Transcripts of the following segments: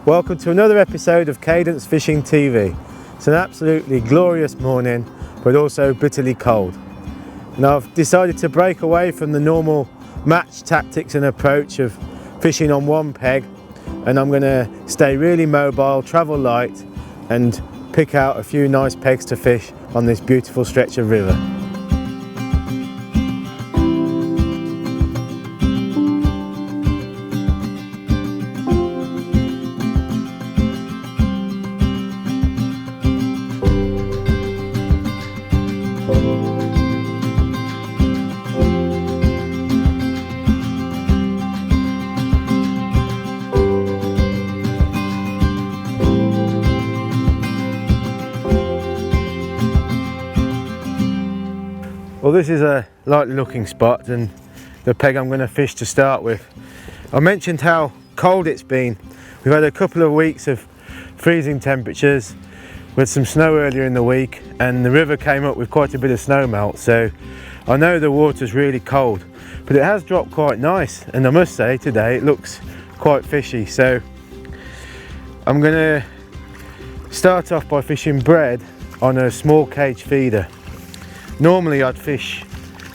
Welcome to another episode of Cadence Fishing TV. It's an absolutely glorious morning, but also bitterly cold. Now I've decided to break away from the normal match tactics and approach of fishing on one peg, and I'm going to stay really mobile, travel light, and pick out a few nice pegs to fish on this beautiful stretch of river. Well, this is a likely looking spot and the peg I'm going to fish to start with. I mentioned how cold it's been. We've had a couple of weeks of freezing temperatures with some snow earlier in the week, and the river came up with quite a bit of snowmelt, so I know the water's really cold, but it has dropped quite nice, and I must say today it looks quite fishy. So I'm going to start off by fishing bread on a small cage feeder. Normally I'd fish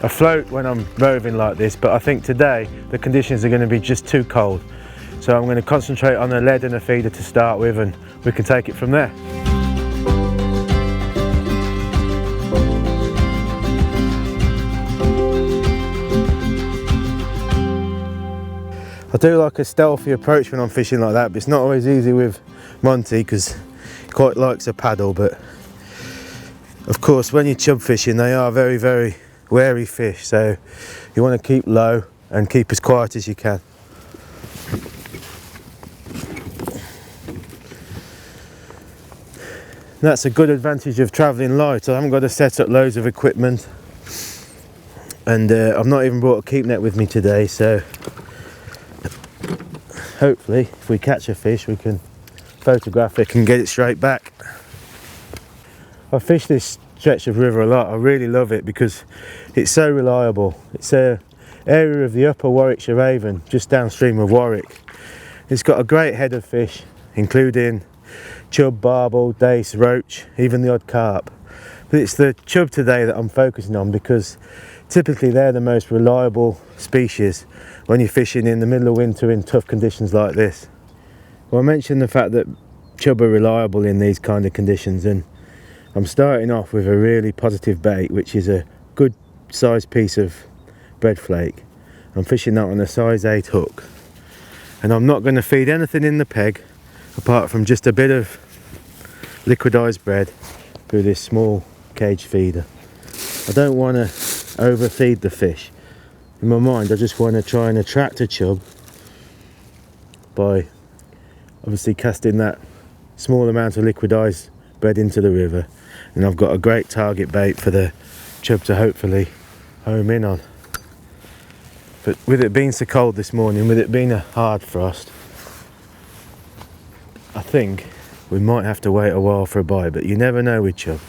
a float when I'm roving like this, but I think today the conditions are going to be just too cold. So I'm going to concentrate on a lead and a feeder to start with, and we can take it from there. I do like a stealthy approach when I'm fishing like that, but it's not always easy with Monty because he quite likes a paddle. But of course, when you're chub fishing, they are very, very wary fish, so you want to keep low and keep as quiet as you can. That's a good advantage of travelling light. I haven't got to set up loads of equipment, and I've not even brought a keep net with me today, so hopefully if we catch a fish we can photograph it and get it straight back. I fish this stretch of river a lot. I really love it because it's so reliable. It's an area of the upper Warwickshire Avon, just downstream of Warwick. It's got a great head of fish, including chub, barbel, dace, roach, even the odd carp. But it's the chub today that I'm focusing on because typically they're the most reliable species when you're fishing in the middle of winter in tough conditions like this. Well, I mentioned the fact that chub are reliable in these kind of conditions, and I'm starting off with a really positive bait, which is a good sized piece of bread flake. I'm fishing that on a size 8 hook, and I'm not going to feed anything in the peg apart from just a bit of liquidized bread through this small cage feeder. I don't want to overfeed the fish. In my mind, I just want to try and attract a chub by obviously casting that small amount of liquidized bread into the river, and I've got a great target bait for the chub to hopefully home in on. But with it being so cold this morning, with it being a hard frost, I think we might have to wait a while for a bite, but you never know with chub.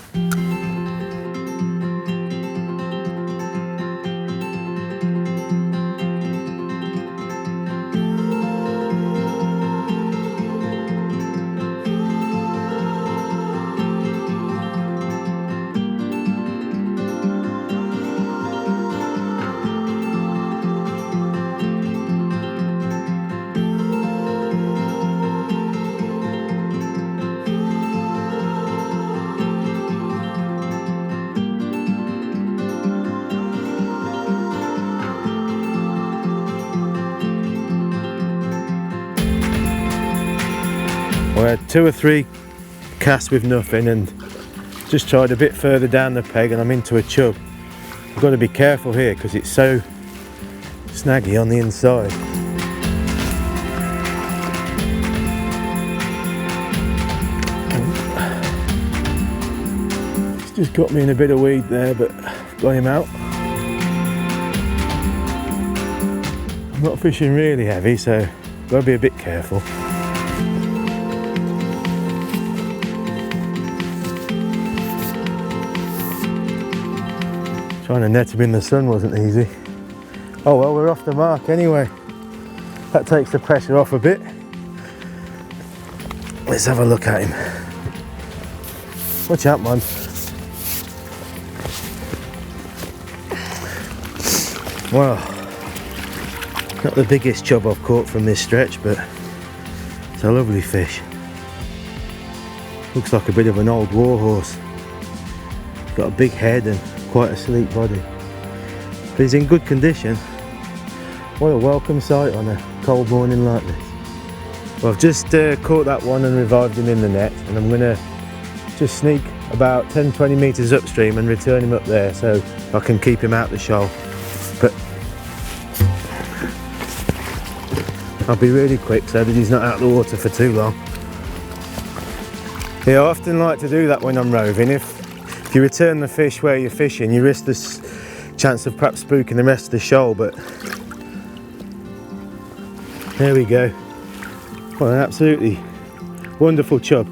I had 2 or 3 casts with nothing, and just tried a bit further down the peg and I'm into a chub. I've got to be careful here because it's so snaggy on the inside. It's just got me in a bit of weed there, but got him out. I'm not fishing really heavy, so got to be a bit careful. Trying to net him in the sun wasn't easy. Oh well, we're off the mark anyway. That takes the pressure off a bit. Let's have a look at him. Watch out, man. Well, not the biggest chub I've caught from this stretch, but it's a lovely fish. Looks like a bit of an old warhorse. Got a big head and quite a sleek body. But he's in good condition. What a welcome sight on a cold morning like this. Well, I've just caught that one and revived him in the net, and I'm going to just sneak about 10-20 metres upstream and return him up there so I can keep him out the shoal. But I'll be really quick so that he's not out of the water for too long. Yeah, I often like to do that when I'm roving. If you return the fish where you're fishing, you risk the chance of perhaps spooking the rest of the shoal, but there we go. Well, an absolutely wonderful chub.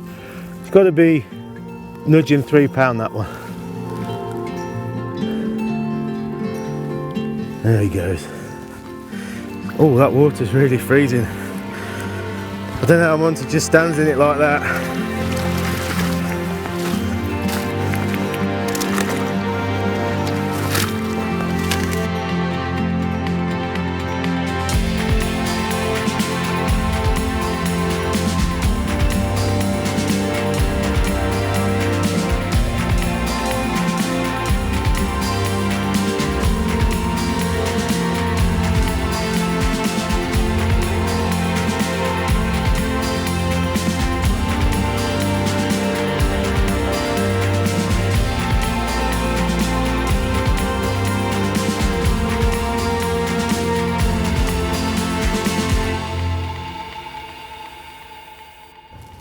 It's got to be nudging £3, that one. There he goes. Oh, that water's really freezing. I don't know how Monty just stands in it like that.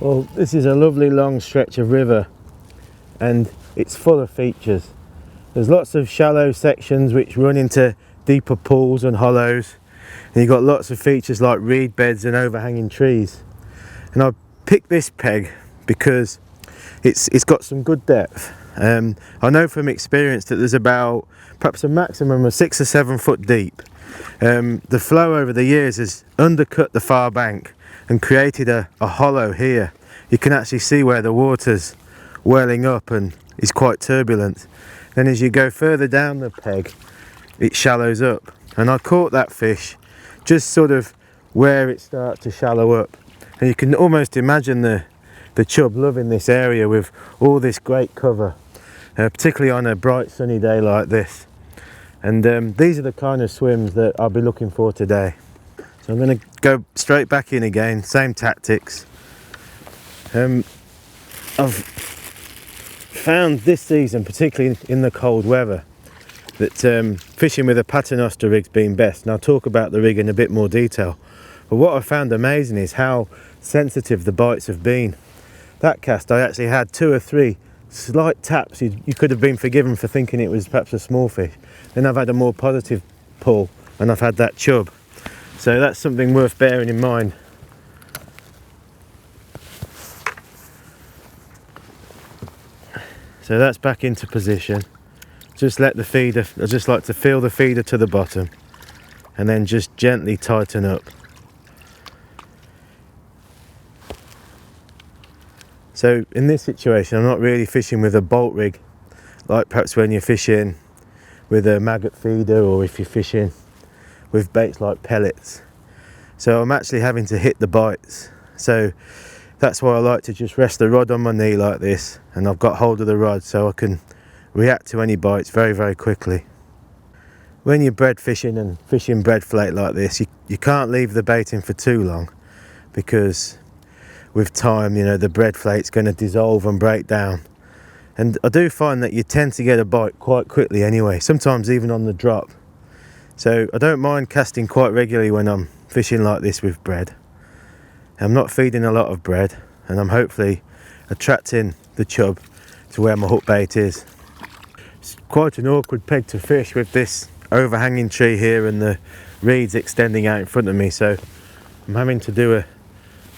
Well, this is a lovely long stretch of river and it's full of features. There's lots of shallow sections which run into deeper pools and hollows, and you've got lots of features like reed beds and overhanging trees. And I picked this peg because it's got some good depth. I know from experience that there's about perhaps a maximum of 6 or 7 foot deep. The flow over the years has undercut the far bank and created a hollow here. You can actually see where the water's welling up and is quite turbulent. Then as you go further down the peg, it shallows up. And I caught that fish just sort of where it starts to shallow up. And you can almost imagine the chub loving this area with all this great cover, particularly on a bright sunny day like this. And these are the kind of swims that I'll be looking for today. So I'm going to go straight back in again, same tactics. I've found this season, particularly in the cold weather, that fishing with a paternoster rig's been best, and I'll talk about the rig in a bit more detail. But what I found amazing is how sensitive the bites have been. That cast I actually had 2 or 3 slight taps you could have been forgiven for thinking it was perhaps a small fish. Then I've had a more positive pull and I've had that chub. So that's something worth bearing in mind. So that's back into position. Just let the feeder, I just like to feel the feeder to the bottom and then just gently tighten up. So in this situation I'm not really fishing with a bolt rig like perhaps when you're fishing with a maggot feeder or if you're fishing with baits like pellets. So I'm actually having to hit the bites. So that's why I like to just rest the rod on my knee like this, and I've got hold of the rod so I can react to any bites very, very quickly. When you're bread fishing and fishing bread flake like this, you can't leave the bait in for too long, because with time, you know, the bread flake's going to dissolve and break down. And I do find that you tend to get a bite quite quickly anyway, sometimes even on the drop. So I don't mind casting quite regularly when I'm fishing like this with bread. I'm not feeding a lot of bread, and I'm hopefully attracting the chub to where my hook bait is. It's quite an awkward peg to fish with this overhanging tree here and the reeds extending out in front of me, so I'm having to do a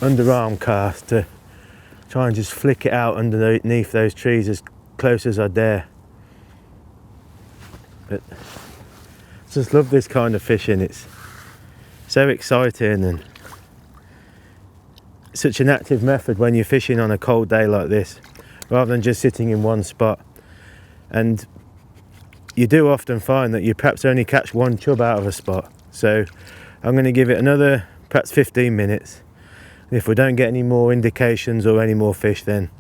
underarm cast to try and just flick it out underneath those trees as close as I dare. But I just love this kind of fishing. It's so exciting and such an active method when you're fishing on a cold day like this, rather than just sitting in one spot. And you do often find that you perhaps only catch one chub out of a spot. So I'm going to give it another perhaps 15 minutes. And if we don't get any more indications or any more fish, then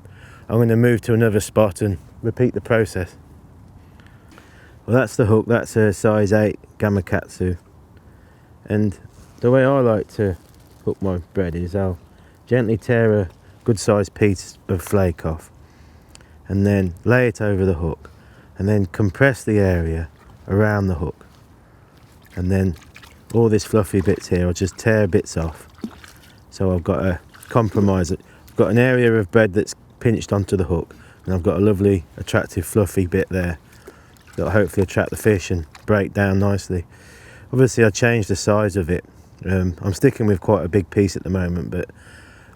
I'm going to move to another spot and repeat the process. Well, that's the hook. That's a size 8 Gamakatsu. And the way I like to hook my bread is I'll gently tear a good sized piece of flake off and then lay it over the hook and then compress the area around the hook, and then all this fluffy bits here I'll just tear bits off. So I've got a compromise. I've got an area of bread that's pinched onto the hook, and I've got a lovely attractive fluffy bit there that'll hopefully attract the fish and break down nicely. Obviously I changed the size of it. I'm sticking with quite a big piece at the moment, but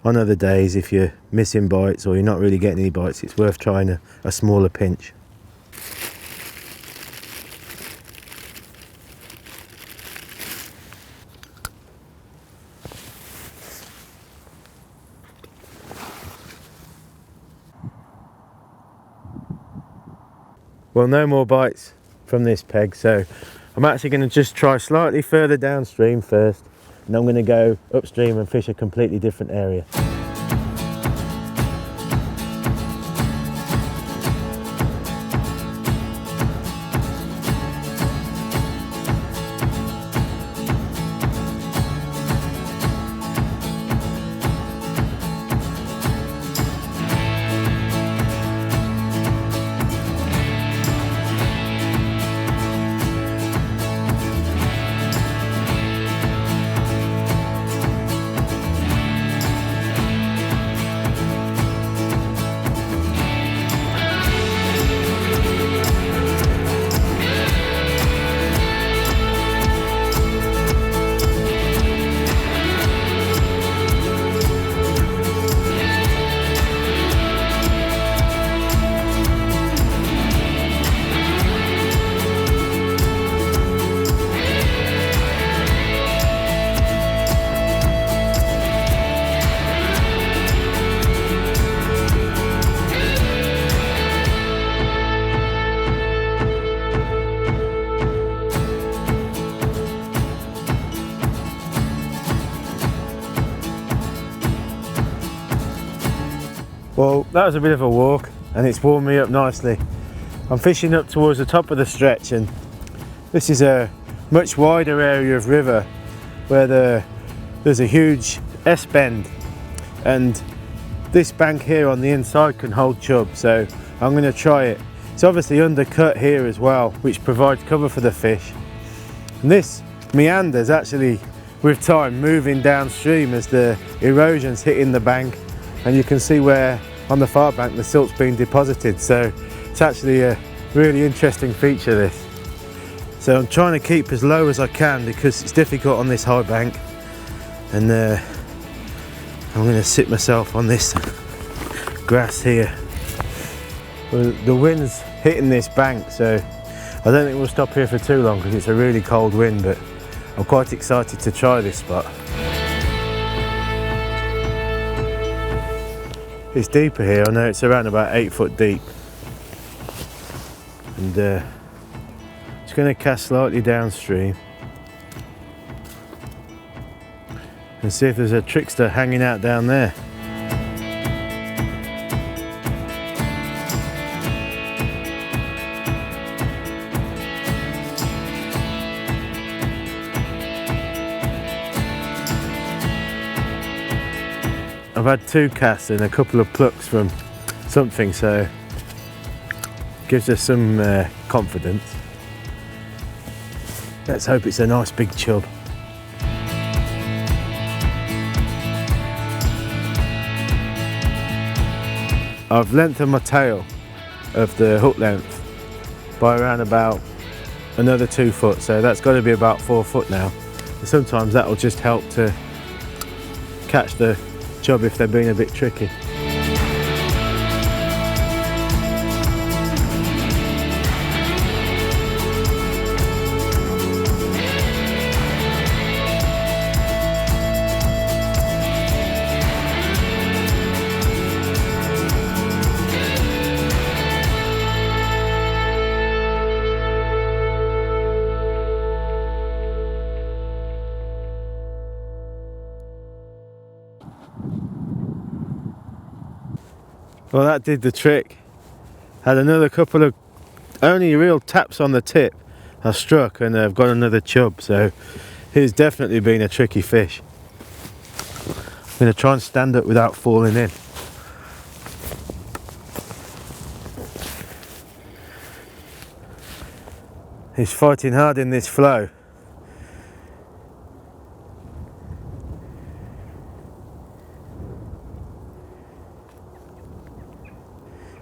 on other days, if you're missing bites or you're not really getting any bites, it's worth trying a smaller pinch. Well, no more bites from this peg, so I'm actually going to just try slightly further downstream first, and I'm going to go upstream and fish a completely different area. Well, that was a bit of a walk and it's warmed me up nicely. I'm fishing up towards the top of the stretch, and this is a much wider area of river where there's a huge S-bend, and this bank here on the inside can hold chub, so I'm going to try it. It's obviously undercut here as well, which provides cover for the fish. And this meanders actually with time moving downstream as the erosion's hitting the bank, and you can see where on the far bank the silt's been deposited, so it's actually a really interesting feature, this. So I'm trying to keep as low as I can because it's difficult on this high bank, and I'm going to sit myself on this grass here. Well, the wind's hitting this bank, so I don't think we'll stop here for too long because it's a really cold wind, but I'm quite excited to try this spot. It's deeper here, I know it's around about 8 foot deep. And just going to cast slightly downstream and see if there's a trickster hanging out down there. I've had 2 casts and a couple of plucks from something, so gives us some confidence. Let's hope it's a nice big chub. I've lengthened my tail of the hook length by around about another 2 foot, so that's got to be about 4 foot now. And sometimes that will just help to catch the chub if they're being a bit tricky. Well, that did the trick. Had another couple of only real taps on the tip. I struck and I've got another chub, so he's definitely been a tricky fish. I'm going to try and stand up without falling in. He's fighting hard in this flow.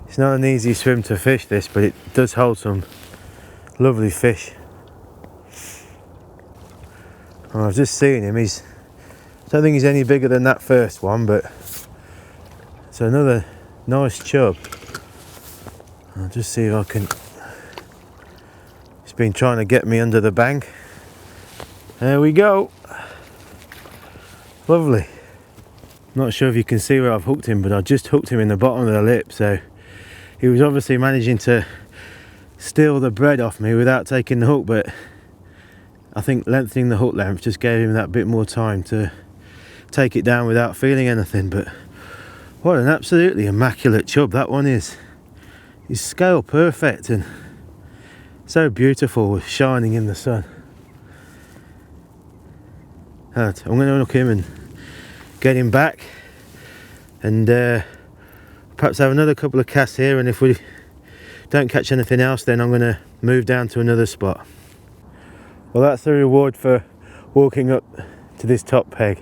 It's not an easy swim to fish this, but it does hold some lovely fish. Oh, I've just seen him. I don't think he's any bigger than that first one, but it's another nice chub. I'll just see if I can. He's been trying to get me under the bank. There we go. Lovely. Not sure if you can see where I've hooked him, but I just hooked him in the bottom of the lip, so he was obviously managing to steal the bread off me without taking the hook, but I think lengthening the hook length just gave him that bit more time to take it down without feeling anything. But what an absolutely immaculate chub that one is. He's scale perfect and so beautiful, shining in the sun. Right, I'm going to hook him and get him back, and perhaps have another couple of casts here, and if we don't catch anything else, then I'm going to move down to another spot. Well, that's the reward for walking up to this top peg,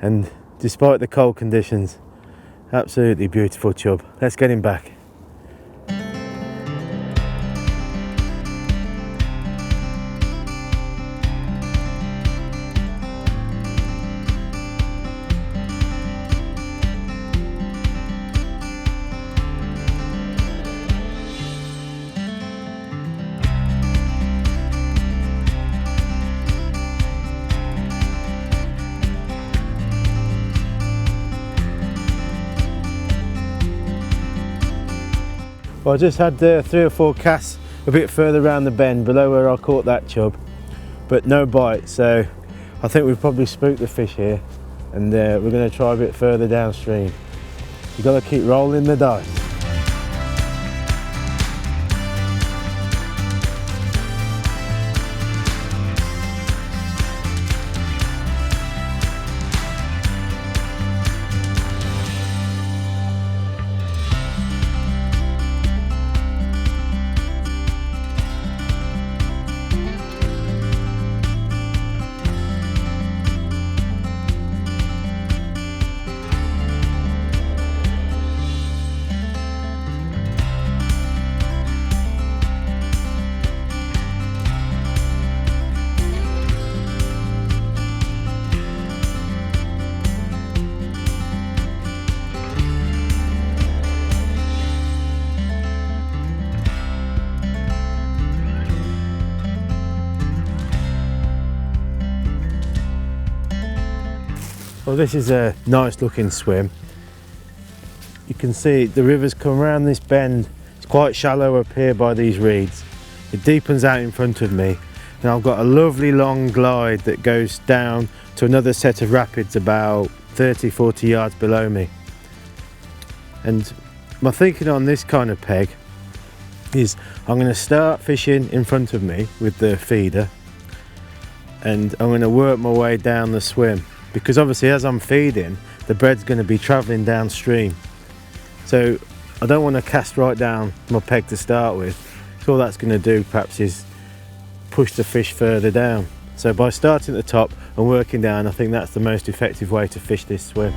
and despite the cold conditions, absolutely beautiful chub. Let's get him back. Well, I just had 3 or 4 casts a bit further around the bend below where I caught that chub, but no bite, so I think we've probably spooked the fish here, and we're going to try a bit further downstream. You've got to keep rolling the dice. Well, this is a nice looking swim. You can see the river's come around this bend. It's quite shallow up here by these reeds. It deepens out in front of me, and I've got a lovely long glide that goes down to another set of rapids about 30-40 yards below me. And my thinking on this kind of peg is I'm going to start fishing in front of me with the feeder, and I'm going to work my way down the swim, because obviously as I'm feeding, the bread's going to be travelling downstream. So I don't want to cast right down my peg to start with. So all that's going to do perhaps is push the fish further down. So by starting at the top and working down, I think that's the most effective way to fish this swim.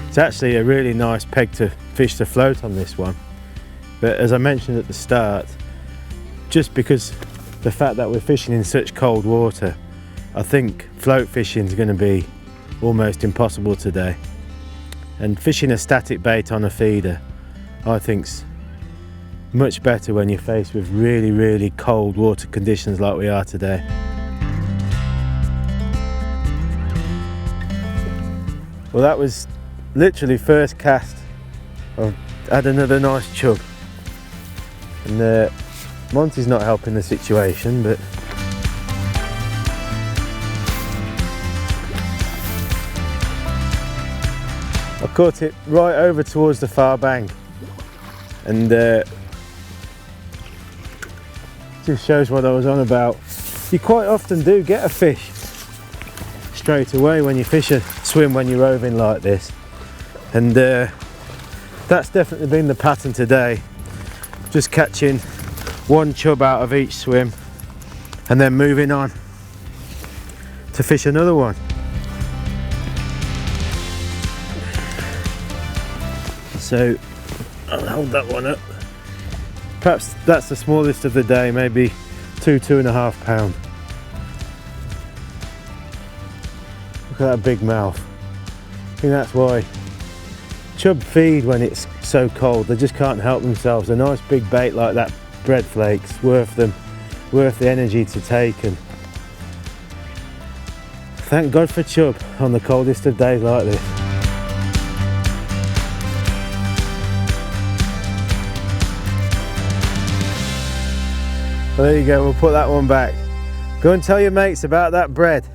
It's actually a really nice peg to fish the float on this one, but as I mentioned at the start, just because the fact that we're fishing in such cold water, I think float fishing is going to be almost impossible today, and fishing a static bait on a feeder I think's much better when you're faced with really cold water conditions like we are today. Well, that was literally first cast. I've had another nice chub, and Monty's not helping the situation, but I caught it right over towards the far bank, and just shows what I was on about. You quite often do get a fish straight away when you swim when you're roving like this, and that's definitely been the pattern today. Just catching one chub out of each swim and then moving on to fish another one. So I'll hold that one up. Perhaps that's the smallest of the day, maybe 2.5 pound. Look at that big mouth. I think that's why chub feed when it's so cold. They just can't help themselves. A nice big bait like that bread flakes, worth the energy to take. And thank God for chub on the coldest of days like this. Well, there you go, we'll put that one back. Go and tell your mates about that bread.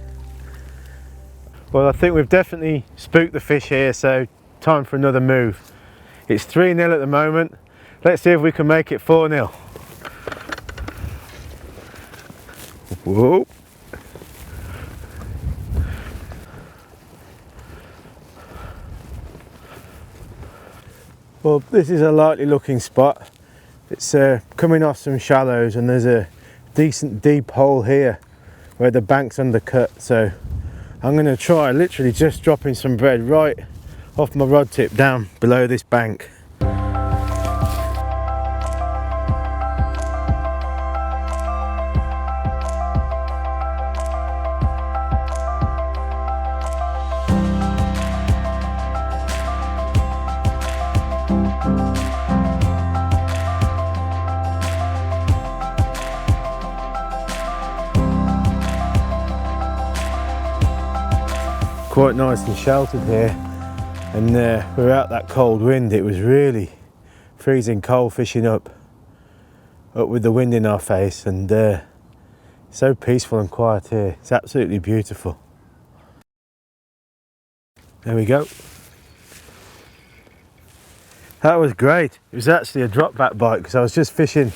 Well, I think we've definitely spooked the fish here, so time for another move. It's 3-0 at the moment. Let's see if we can make it 4-0. Whoa. Well, this is a likely looking spot. It's coming off some shallows, and there's a decent deep hole here where the bank's undercut, so I'm going to try literally just dropping some bread right off my rod tip down below this bank. Quite nice and sheltered here, and we're out that cold wind. It was really freezing cold fishing up with the wind in our face, and so peaceful and quiet here. It's absolutely beautiful. There we go. That was great. It was actually a drop back bite because I was just fishing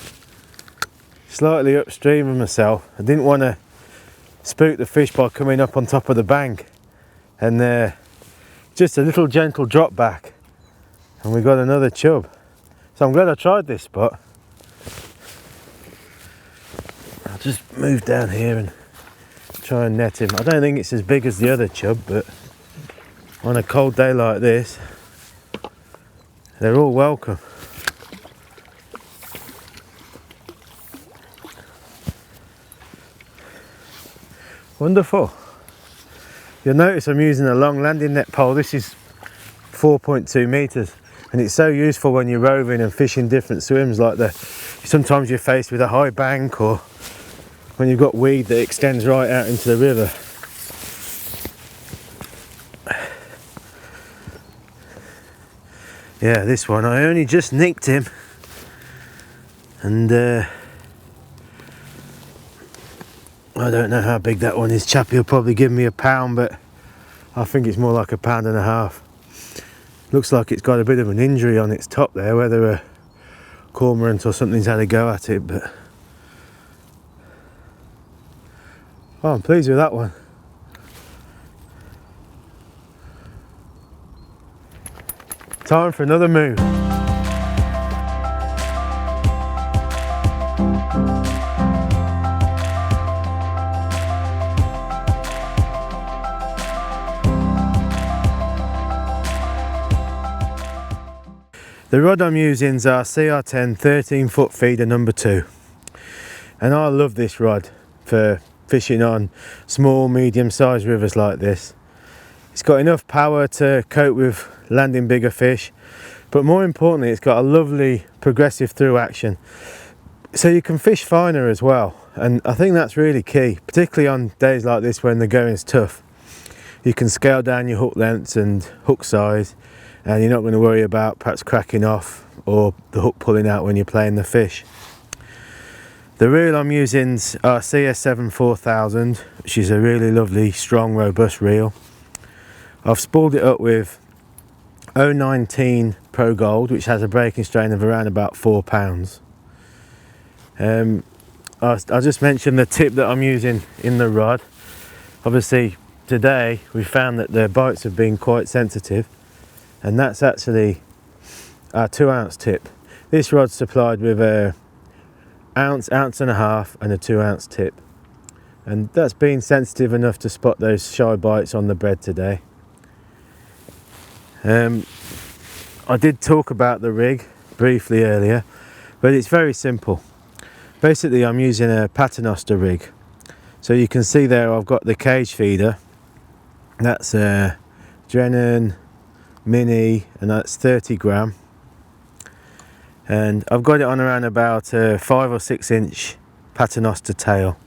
slightly upstream of myself. I didn't want to spook the fish by coming up on top of the bank, and just a little gentle drop back, and we got another chub. So I'm glad I tried this spot. I'll just move down here and try and net him. I don't think it's as big as the other chub, but on a cold day like this, they're all welcome. Wonderful. You'll notice I'm using a long landing net pole. This is 4.2 meters, and it's so useful when you're roving and fishing different swims like sometimes you're faced with a high bank, or when you've got weed that extends right out into the river. Yeah, this one, I only just nicked him, and I don't know how big that one is. Chappie will probably give me a pound, but I think it's more like 1.5 pounds. Looks like it's got a bit of an injury on its top there, whether a cormorant or something's had a go at it, but oh, I'm pleased with that one. Time for another move. The rod I'm using is our CR10 13-foot feeder number 2, and I love this rod for fishing on small, medium-sized rivers like this. It's got enough power to cope with landing bigger fish, but more importantly, it's got a lovely progressive through action, so you can fish finer as well. And I think that's really key, particularly on days like this when the going's tough. You can scale down your hook lengths and hook size, and you're not going to worry about perhaps cracking off or the hook pulling out when you're playing the fish. The reel I'm using's our CS7 4000, which is a really lovely, strong, robust reel. I've spooled it up with 019 Pro Gold, which has a breaking strain of around about 4 pounds. I'll just mention the tip that I'm using in the rod. Obviously today we found that the bites have been quite sensitive, and that's actually our 2 ounce tip. This rod's supplied with a ounce, ounce and a half and a 2 ounce tip, and that's been sensitive enough to spot those shy bites on the bread today. I did talk about the rig briefly earlier, but it's very simple. Basically I'm using a paternoster rig. So you can see there I've got the cage feeder. That's a Drennan Mini, and that's 30 gram. And I've got it on around about a 5 or 6 inch paternoster tail.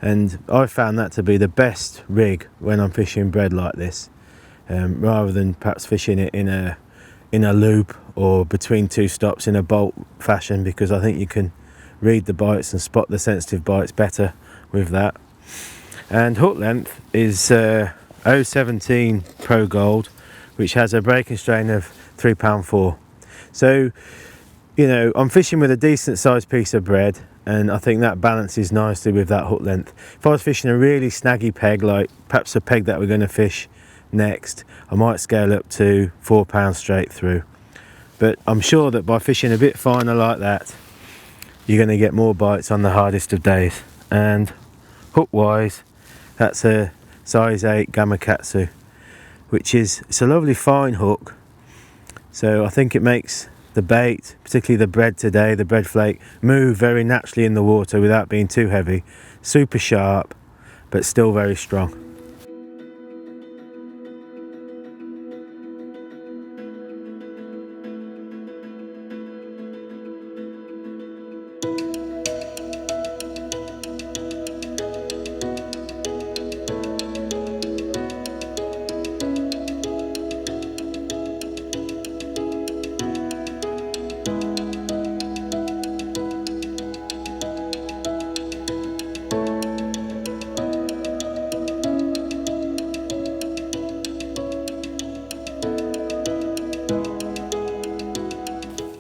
And I found that to be the best rig when I'm fishing bread like this. Rather than perhaps fishing it in a loop or between 2 stops in a bolt fashion, because I think you can read the bites and spot the sensitive bites better with that. And hook length is 017 Pro Gold, which has a breaking strain of 3.4 pound. So, you know, I'm fishing with a decent sized piece of bread, and I think that balances nicely with that hook length. If I was fishing a really snaggy peg, like perhaps a peg that we're going to fish next, I might scale up to 4 pounds straight through. But I'm sure that by fishing a bit finer like that, you're going to get more bites on the hardest of days. And hook wise, that's a size 8 Gamakatsu, which is, it's a lovely fine hook. So I think it makes the bait, particularly the bread today, the bread flake, move very naturally in the water without being too heavy. Super sharp, but still very strong.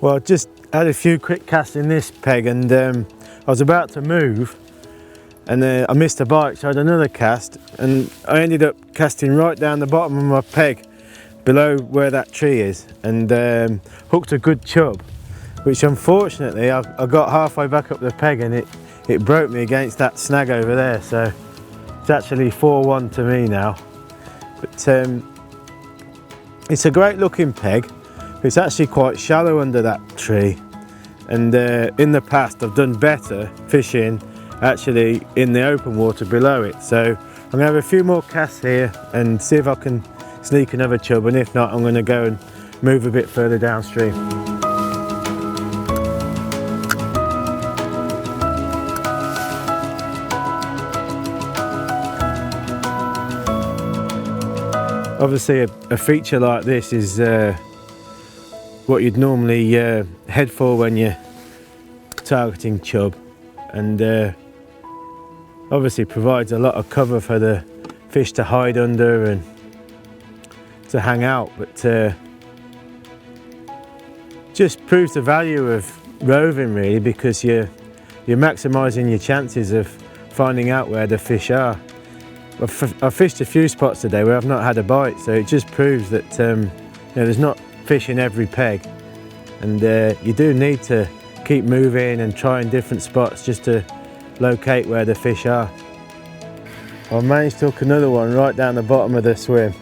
Well, just had a few quick casts in this peg, and I was about to move, and I missed a bite, so I had another cast, and I ended up casting right down the bottom of my peg below where that tree is, and hooked a good chub, which unfortunately I got halfway back up the peg and it broke me against that snag over there. So it's actually 4-1 to me now. But it's a great looking peg. It's actually quite shallow under that tree, and in the past I've done better fishing actually in the open water below it. So I'm going to have a few more casts here and see if I can sneak another chub, and if not, I'm going to go and move a bit further downstream. Obviously a feature like this is what you'd normally head for when you're targeting chub, and obviously provides a lot of cover for the fish to hide under and to hang out, but just proves the value of roving really, because you're maximising your chances of finding out where the fish are. I've fished a few spots today where I've not had a bite, so it just proves that you know, there's not fish in every peg, and you do need to keep moving and trying different spots just to locate where the fish are. I managed to hook another one right down the bottom of the swim,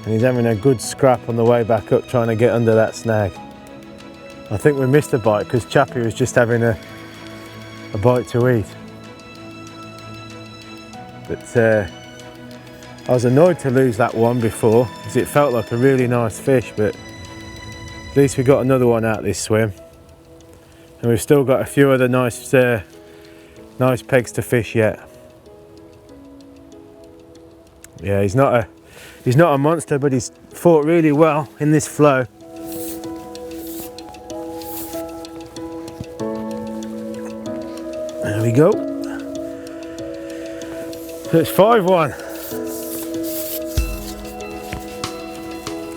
and he's having a good scrap on the way back up trying to get under that snag. I think we missed a bite because Chappie was just having a bite to eat. But I was annoyed to lose that one before, because it felt like a really nice fish, but at least we got another one out this swim, and we've still got a few other nice nice pegs to fish yet. Yeah, he's not a monster, but he's fought really well in this flow. we go. So it's 5-1.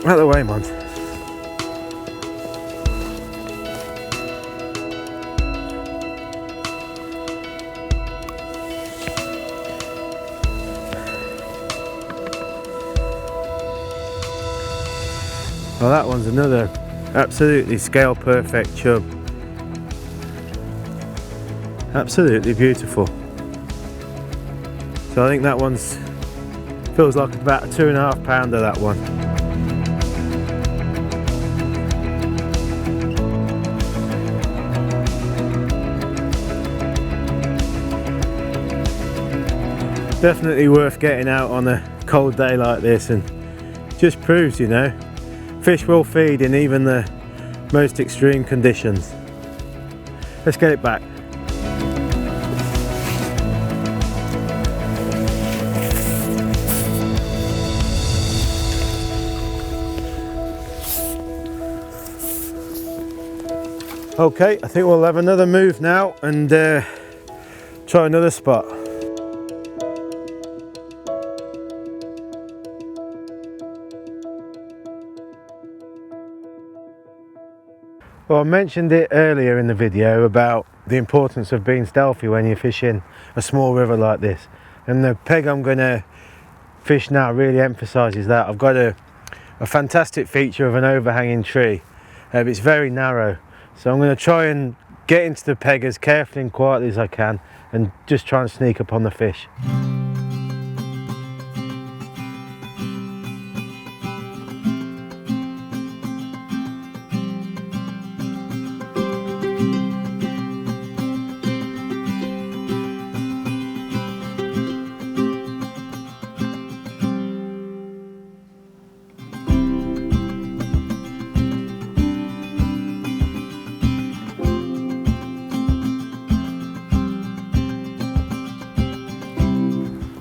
Out of the way, man. Well, that one's another absolutely scale perfect chub. Absolutely beautiful. So I think that one's feels like about a 2.5 pounder, that one. Definitely worth getting out on a cold day like this, and just proves, you know, fish will feed in even the most extreme conditions. Let's get it back. Okay, I think we'll have another move now and try another spot. Well, I mentioned it earlier in the video about the importance of being stealthy when you're fishing a small river like this, and the peg I'm going to fish now really emphasises that. I've got a fantastic feature of an overhanging tree. It's very narrow, so I'm going to try and get into the peg as carefully and quietly as I can and just try and sneak up on the fish.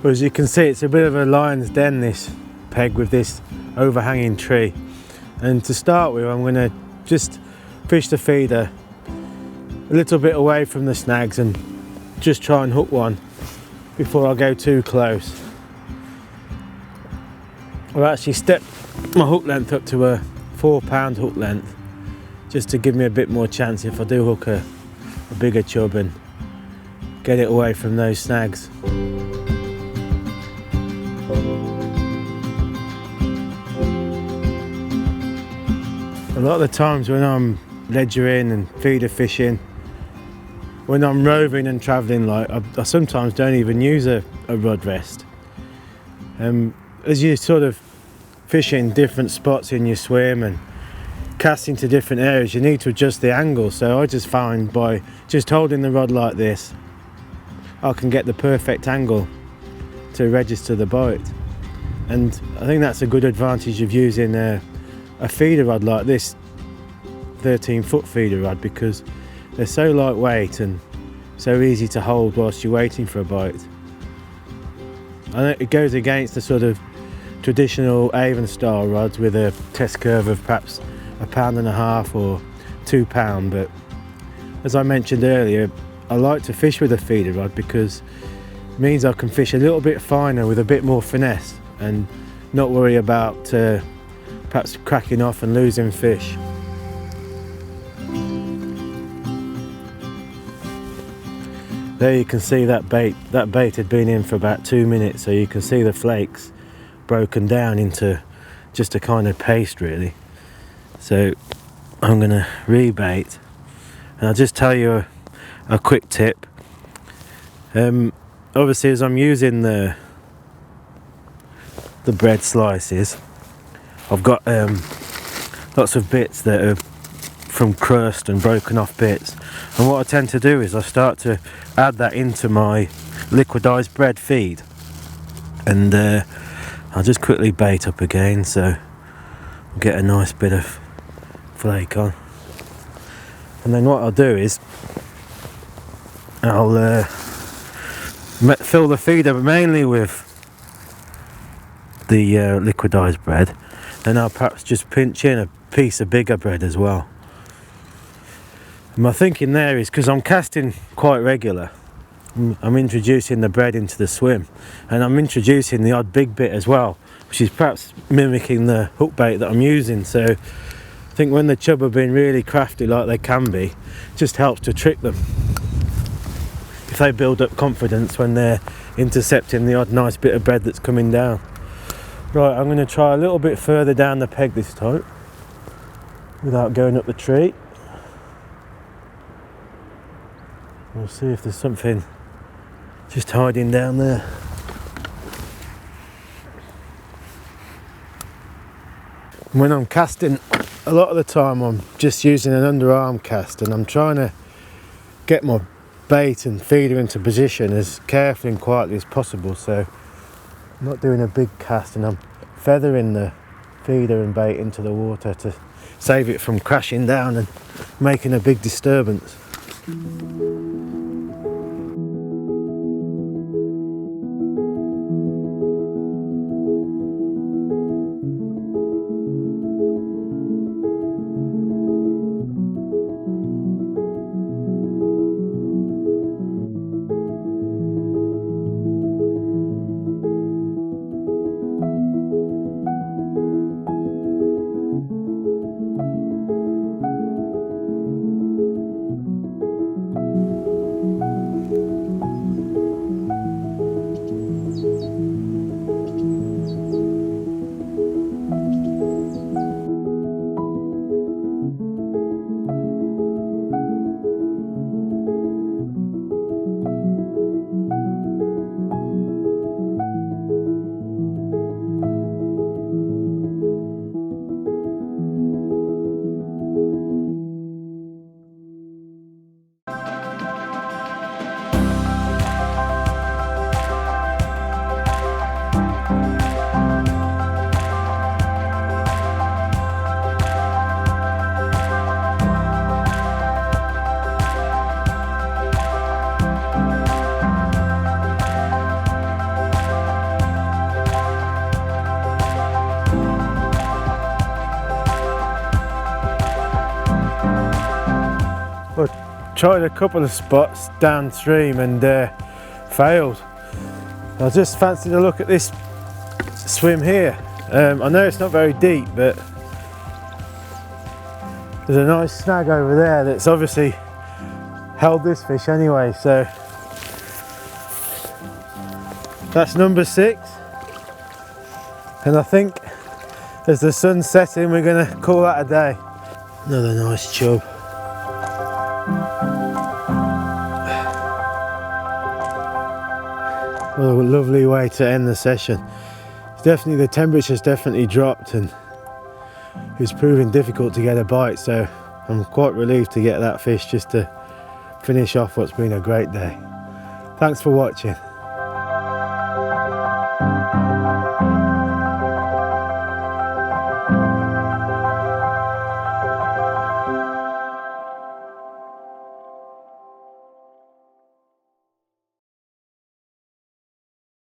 Well, as you can see, it's a bit of a lion's den, this peg with this overhanging tree. And to start with, I'm going to just fish the feeder a little bit away from the snags and just try and hook one before I go too close. I've actually stepped my hook length up to a 4-pound hook length, just to give me a bit more chance if I do hook a bigger chub and get it away from those snags. A lot of the times when I'm ledgering and feeder fishing, when I'm roving and travelling, like I sometimes don't even use a rod rest. As you sort of fishing different spots in your swim and casting to different areas, you need to adjust the angle. So I just find by just holding the rod like this, I can get the perfect angle to register the bite. And I think that's a good advantage of using a feeder rod like this 13-foot feeder rod, because they're so lightweight and so easy to hold whilst you're waiting for a bite. And it goes against the sort of traditional Avon style rods with a test curve of perhaps 1.5 pounds or 2 pound, but as I mentioned earlier, I like to fish with a feeder rod because it means I can fish a little bit finer with a bit more finesse and not worry about perhaps cracking off and losing fish. There you can see that bait had been in for about 2 minutes, so you can see the flakes broken down into just a kind of paste really. So I'm going to rebait, and I'll just tell you a quick tip. Obviously, as I'm using the bread slices, I've got lots of bits that are from crust and broken off bits, and what I tend to do is I start to add that into my liquidized bread feed, and I'll just quickly bait up again so I'll get a nice bit of flake on. And then what I'll do is I'll fill the feeder mainly with the liquidized bread, then I'll perhaps just pinch in a piece of bigger bread as well. And my thinking there is, because I'm casting quite regular, I'm introducing the bread into the swim, and I'm introducing the odd big bit as well, which is perhaps mimicking the hook bait that I'm using. So I think when the chub have been really crafty like they can be, it just helps to trick them. If they build up confidence when they're intercepting the odd nice bit of bread that's coming down. Right, I'm going to try a little bit further down the peg this time, without going up the tree. We'll see if there's something just hiding down there. When I'm casting, a lot of the time I'm just using an underarm cast, and I'm trying to get my bait and feeder into position as carefully and quietly as possible. So I'm not doing a big cast, and I'm feathering the feeder and bait into the water to save it from crashing down and making a big disturbance. Tried a couple of spots downstream and failed. I just fancied a look at this swim here. I know it's not very deep, but there's a nice snag over there that's obviously held this fish anyway. So that's number 6, and I think as the sun's setting we're going to call that a day. Another nice chub. What a lovely way to end the session. The temperature's definitely dropped, and it's proving difficult to get a bite, so I'm quite relieved to get that fish just to finish off what's been a great day. Thanks for watching.